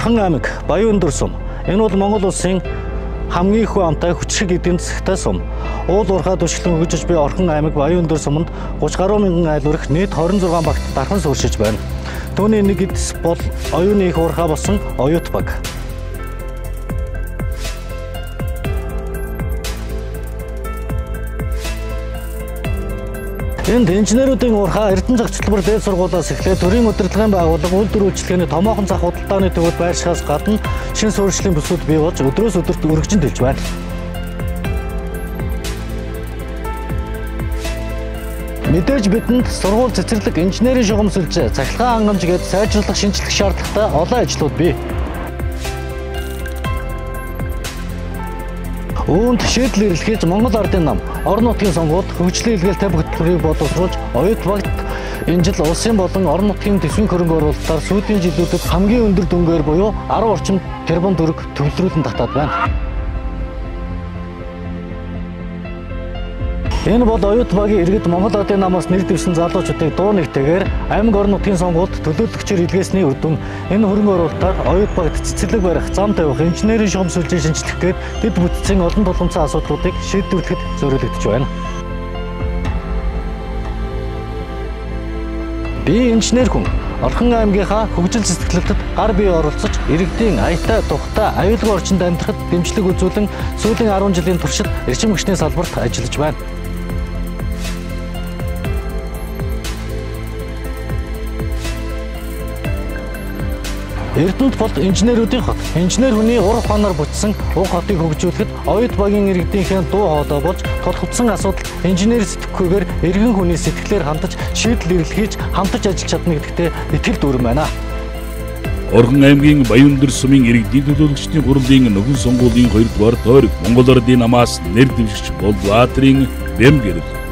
Орхон аймаг Баянөндөр сум. Энэ бол Монгол улсын хамгийн их амтай хүчрэг эдийн засагтай сум. Уул уурхай түшиглэн өгөж буй Орхон аймаг Баянөндөр суманд 30 гаруй мянган айл өрх нийт 26 багт дархан сууршиж байна. Түүний нэг эдс бол оюуны их уурхай болсон оюут баг. Энд инженеруудын уурхай Эрдэнэ зохицлбор дээд сургуулиас эхлээд төрийн удирдлагын байгууллага үйлдвэр үйлчлэгээний томоохон зах худалдааны төвөд байршихаас гадна шинэ суурьшлийн бүсүүд бий болж өдрөөс өдөрт өргөжин дэлж байна. Мэдээж бидэнд сургууль цэцэрлэг, инженерийн шугамсэлж, цахилгаан хангамж гээд сайжруулах шинжлэх шаардлагатай олон ажлууд бий. Үүнд шийдэл эрэлхийж Монгол Ардын нам, орон нутгийн сонгуульд хөгжлийн илгээлтэй хөтөлбөрийг боловсруулж, оюут багт энэ жил улсын болон орон нутгийн төсвийн хөрөнгө оруулалтаар сүүлийн жилүүдэд хамгийн өндөр дүнгээр буюу 10 орчим тэрбум төгрөг төвлөрүүлэн татаад байна. Энэ бол оюут багийн иргэд Монгол Ардын намаас нэр дэвсэн залуучуудыг дуу нэгтэйгээр аймаг орон нутгийн сонгуульд төлөөлөгчөөр илгээсний үр дүн энэ хөрөнгө оруулалтаар оюут багт цэцэрлэг барих, зам тавих, инженерийн шугамсэлжийн шинжлэх гээд дэд бүтцийн олон тулгымцсан асуудлуудыг шийдвэрлэхэд зориулагдж байна. Би инженер хүн Орхон аймгийнхаа хөгжил сэтгэлдэд гар бие оролцож, иргэдийн аятай, тухтай, аюулгүй орчинд амьдрахад дэмжлэг үзүүлэн сүүлийн 10 жилийн туршид эрчим хүчний салбарт ажиллаж байна. Эрдэнэт бол инженеруудын хот. Инженер хүний урах хоноор бүтсэн уг хотыг хөгжүүлэхэд оюут багийн иргэдийнхээ дуу хоолой болж тулгцсан асуудал инженер сэтгэхгүйгээр иргэн хүний сэтгэлээр хандаж шийдэл эрэлхийж хамтаж ажиллаж чадна гэдэгтээ итгэл дүүрэн байна. Орхон аймгийн Баянөндөр сумын иргэдийн төлөөлөгчдийн хурлын нөхөн сонгуулийн 2 дугаар тойрог Монгол Ардын намаас нэр дэвшигч Болбаатарын Бэмгэрэл